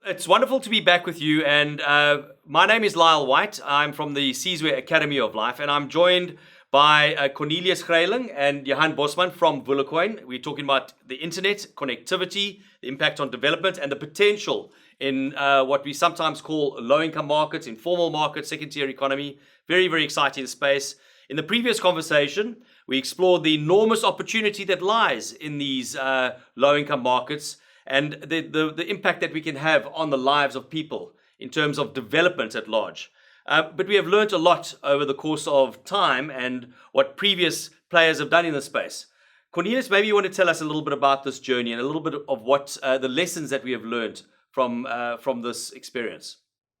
It's wonderful to be back with you. And my name is Lyle White. I'm from the Isizwe Academy of Life, and I'm joined by Cornelius Greyling and Johan Bosman from VulaCoin. We're talking about the internet, connectivity, the impact on development, and the potential in what we sometimes call low-income markets, informal markets, second-tier economy. Very, very exciting space. In the previous conversation, we explored the enormous opportunity that lies in these low-income markets and the impact that we can have on the lives of people in terms of development at large. But we have learned a lot over the course of time and what previous players have done in the space. Cornelius, maybe you want to tell us a little bit about this journey and a little bit of what the lessons that we have learned from this experience.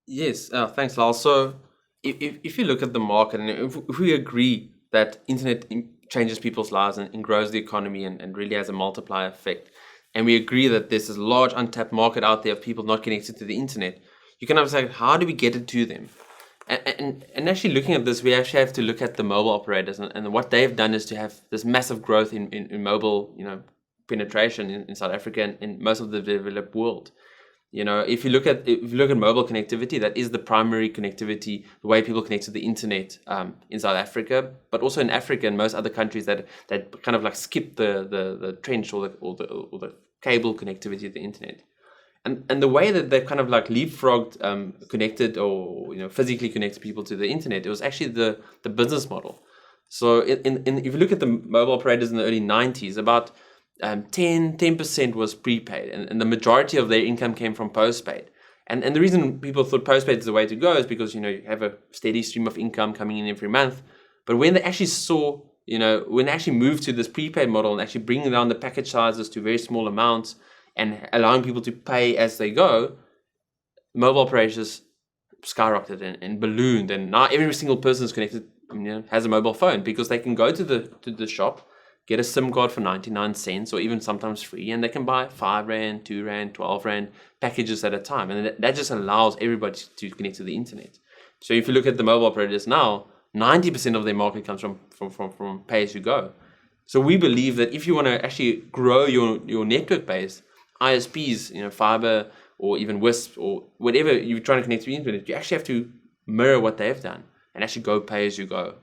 Yes, thanks, Lal. So if you look at the market, and if we agree that internet changes people's lives and grows the economy and really has a multiplier effect, and we agree that there's this large untapped market out there of people not connected to the internet, you can say, how do we get it to them? And actually looking at this, we actually have to look at the mobile operators, and what they've done is to have this massive growth in mobile, penetration in South Africa and in most of the developed world. If you look at mobile connectivity, that is the primary connectivity, the way people connect to the internet in South Africa, but also in Africa and most other countries that kind of like skip the trench or the cable connectivity to the internet. And the way that they've kind of like leapfrogged connected or physically connected people to the internet, it was actually the business model. So if you look at the mobile operators in the early 90s, about 10% was prepaid, and the majority of their income came from postpaid. And the reason people thought postpaid is the way to go is because you have a steady stream of income coming in every month. But when they actually saw, when they actually moved to this prepaid model and actually bringing down the package sizes to very small amounts and allowing people to pay as they go, mobile operators skyrocketed and ballooned, and now every single person is connected, has a mobile phone because they can go to the shop, get a SIM card for 99 cents or even sometimes free, and they can buy 5 Rand, 2 Rand, 12 Rand packages at a time. And that just allows everybody to connect to the internet. So if you look at the mobile operators now, 90% of their market comes from pay as you go. So we believe that if you want to actually grow your network base, ISPs, fiber or even WISP or whatever you're trying to connect to the internet, you actually have to mirror what they've done and actually go pay as you go.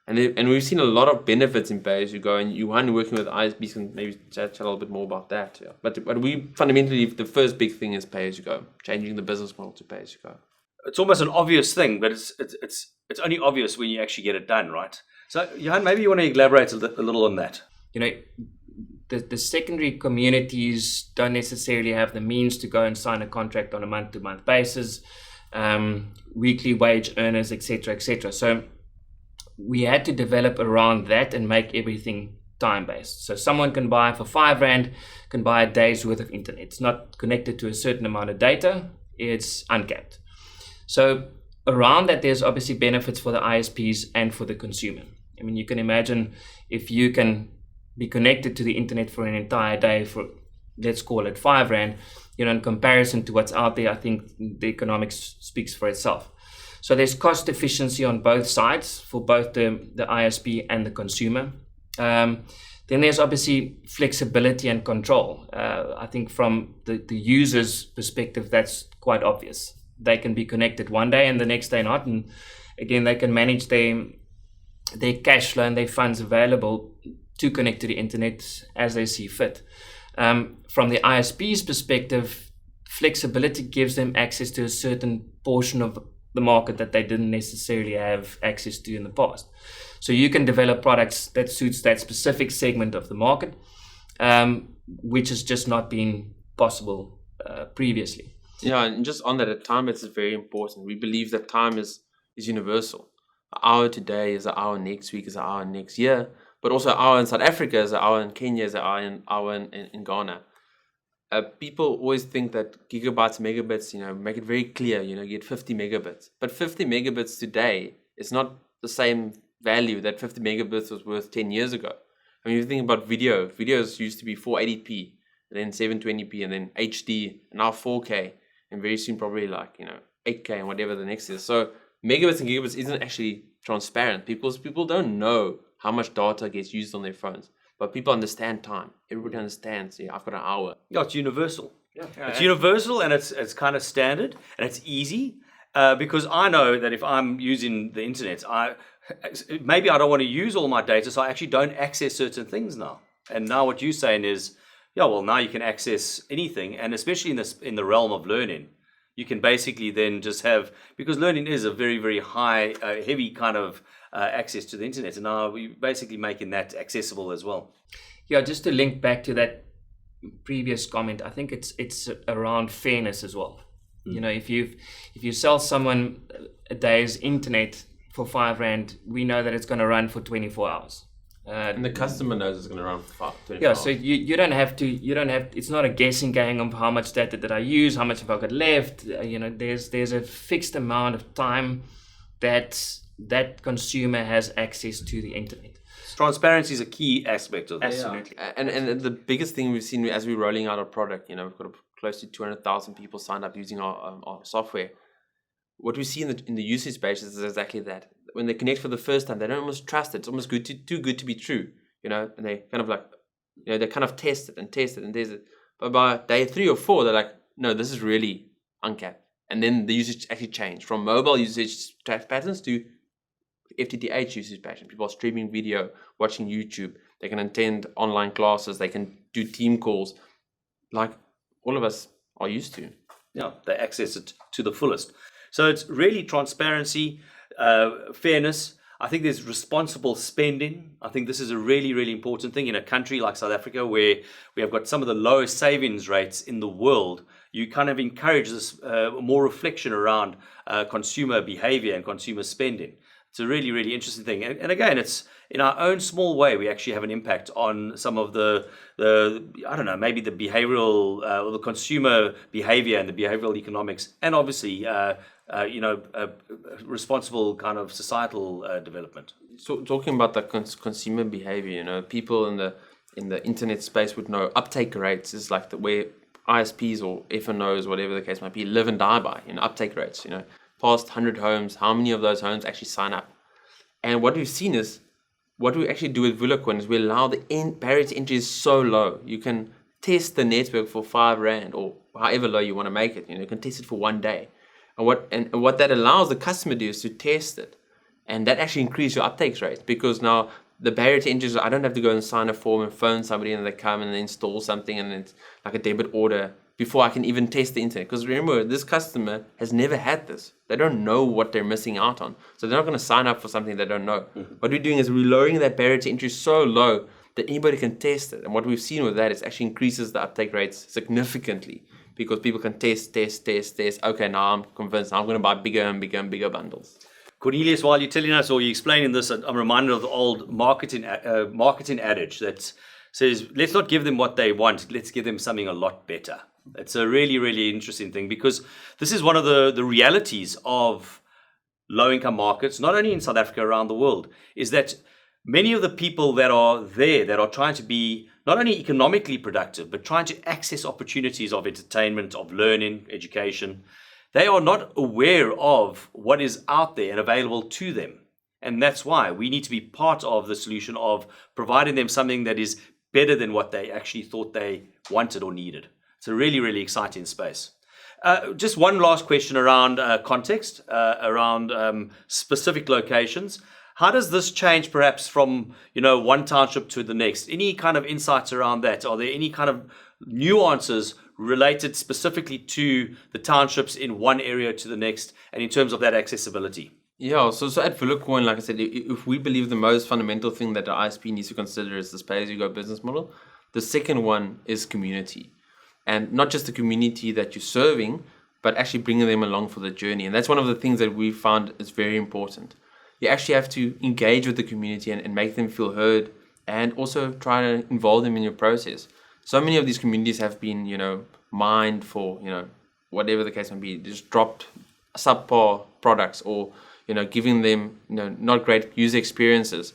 And we've seen a lot of benefits in pay as you go, and Johan working with ISPs can maybe chat a little bit more about that. Yeah. But we fundamentally, the first big thing is pay as you go, changing the business model to pay as you go. It's almost an obvious thing, but it's only obvious when you actually get it done, right? So Johan, maybe you want to elaborate a little on that. The secondary communities don't necessarily have the means to go and sign a contract on a month-to-month basis, weekly wage earners, etc., etc. So we had to develop around that and make everything time-based. So someone can buy for 5 Rand, can buy a day's worth of internet. It's not connected to a certain amount of data. It's uncapped. So around that, there's obviously benefits for the ISPs and for the consumer. I mean, you can imagine if you can be connected to the internet for an entire day for, let's call it 5 Rand, in comparison to what's out there, I think the economics speaks for itself. So there's cost efficiency on both sides for both the ISP and the consumer. Then there's obviously flexibility and control. I think from the user's perspective, that's quite obvious. They can be connected one day and the next day not. And again, they can manage their cash flow and their funds available to connect to the internet as they see fit. From the ISP's perspective, flexibility gives them access to a certain portion of the market that they didn't necessarily have access to in the past. So you can develop products that suits that specific segment of the market, which has just not been possible previously. Yeah, and just on that, time is very important. We believe that time is universal. An hour today is an hour next week, is an hour next year, but also an hour in South Africa is an hour in Kenya, is an hour in Ghana. People always think that gigabytes, megabits, make it very clear, you get 50 megabits. But 50 megabits today is not the same value that 50 megabits was worth 10 years ago. I mean, if you think about videos used to be 480p, and then 720p, and then HD, and now 4K, and very soon probably 8K and whatever the next is. So megabits and gigabits isn't actually transparent because people don't know how much data gets used on their phones. But people understand time. Everybody understands, I've got an hour. Yeah, it's universal. It's universal and it's kind of standard and it's easy because I know that if I'm using the internet, maybe I don't want to use all my data, so I actually don't access certain things now. And now what you're saying is, yeah, well, now you can access anything, and especially in the realm of learning, you can basically then just have, because learning is a very, very high, heavy kind of access to the internet, and now we're basically making that accessible as well. Yeah, just to link back to that previous comment, I think it's around fairness as well. You know, if you sell someone a day's internet for R5, we know that it's going to run for 24 hours. And the customer knows it's going to run for 24 yeah, hours. so you don't have it's not a guessing game of how much data did I use, how much have I got left. You know, there's a fixed amount of time that consumer has access to the internet. Transparency is a key aspect of this. Absolutely. And the biggest thing we've seen as we're rolling out our product, you know, we've got close to 200,000 people signed up using our software. What we see in the usage basis is exactly that. When they connect for the first time, they don't almost trust it. It's almost too good to be true, you know. And they kind of like, you know, they kind of test it and test it. But by day 3 or 4, they're like, no, this is really uncapped. And then the usage actually changed from mobile usage patterns to FTTH usage patterns. People are streaming video, watching YouTube. They can attend online classes. They can do team calls, like all of us are used to. Yeah, they access it to the fullest. So it's really transparency, fairness. I think there's responsible spending. I think this is a really, really important thing in a country like South Africa, where we have got some of the lowest savings rates in the world. You kind of encourage this more reflection around consumer behavior and consumer spending. It's a really, really interesting thing. And again, it's in our own small way, we actually have an impact on some of the I don't know, maybe the behavioral or the consumer behavior and the behavioral economics, and obviously, responsible kind of societal development. So talking about the consumer behavior, you know, people in the internet space would know uptake rates is like where ISPs or FNOs, whatever the case might be, live and die by, you know, uptake rates, you know. Past 100 homes, how many of those homes actually sign up? And what we've seen is, what we actually do with VulaCoin is we allow the barrier to entry is so low. You can test the network for R5 or however low you want to make it. You know, you can test it for 1 day. And what that allows the customer to do is to test it. And that actually increases your uptake rates, because now the barrier to entry is I don't have to go and sign a form and phone somebody and they come and they install something and it's like a debit order before I can even test the internet. Because remember, this customer has never had this. They don't know what they're missing out on. So they're not going to sign up for something they don't know. Mm-hmm. What we're doing is we're lowering that barrier to entry so low that anybody can test it. And what we've seen with that is actually increases the uptake rates significantly, because people can test. Okay, now I'm convinced. I'm going to buy bigger and bigger bundles. Cornelius, while you're telling us or you're explaining this, I'm reminded of the old marketing adage that says, let's not give them what they want, let's give them something a lot better. It's a really, really interesting thing, because this is one of the realities of low-income markets, not only in South Africa, around the world, is that many of the people that are there, that are trying to be not only economically productive, but trying to access opportunities of entertainment, of learning, education, they are not aware of what is out there and available to them. And that's why we need to be part of the solution of providing them something that is better than what they actually thought they wanted or needed. It's a really, really exciting space. Just one last question around context, around specific locations. How does this change perhaps from, one township to the next? Any kind of insights around that? Are there any kind of nuances related specifically to the townships in one area to the next, and in terms of that accessibility? Yeah, so at VulaCoin, like I said, if we believe the most fundamental thing that the ISP needs to consider is this pay-as-you-go business model, the second one is community. And not just the community that you're serving, but actually bringing them along for the journey. And that's one of the things that we found is very important. You actually have to engage with the community and make them feel heard, and also try to involve them in your process. So many of these communities have been, mined for, whatever the case may be, just dropped subpar products, or, giving them, not great user experiences.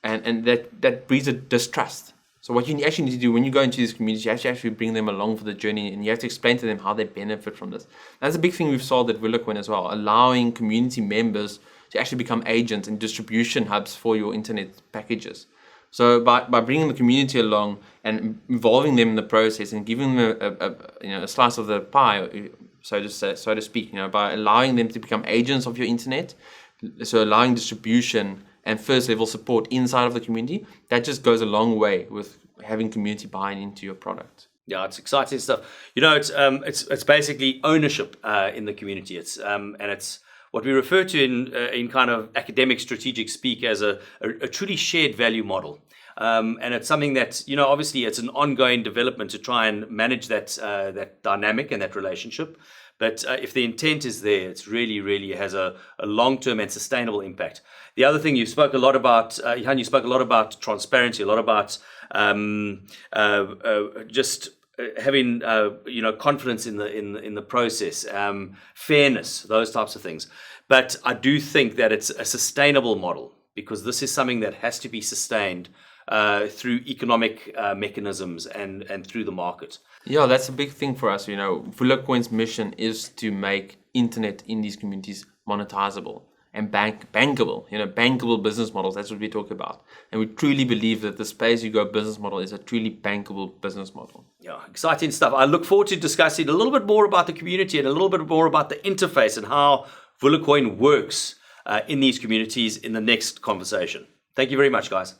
And that breeds a distrust. So what you actually need to do when you go into these communities, you actually bring them along for the journey, and you have to explain to them how they benefit from this. That's a big thing we've solved at VulaCoin as well, allowing community members to actually become agents and distribution hubs for your internet packages. So by bringing the community along and involving them in the process and giving them a slice of the pie, so to speak, by allowing them to become agents of your internet, so allowing distribution and first level support inside of the community, that just goes a long way with having community buy-in into your product. Yeah, it's exciting stuff. It's basically ownership in the community. It's what we refer to in kind of academic strategic speak as a truly shared value model. And it's something that, obviously it's an ongoing development to try and manage that dynamic and that relationship. But if the intent is there, it's really has a long-term and sustainable impact. The other thing you spoke a lot about, Johan, you spoke a lot about transparency, a lot about just having confidence in the process, fairness, those types of things. But I do think that it's a sustainable model, because this is something that has to be sustained through economic mechanisms and through the market. Yeah, that's a big thing for us. VulaCoin's mission is to make internet in these communities monetizable and bankable. Bankable business models. That's what we talk about, and we truly believe that the pay-as-you-go business model is a truly bankable business model. Yeah, exciting stuff. I look forward to discussing a little bit more about the community and a little bit more about the interface and how VulaCoin works in these communities in the next conversation. Thank you very much, guys.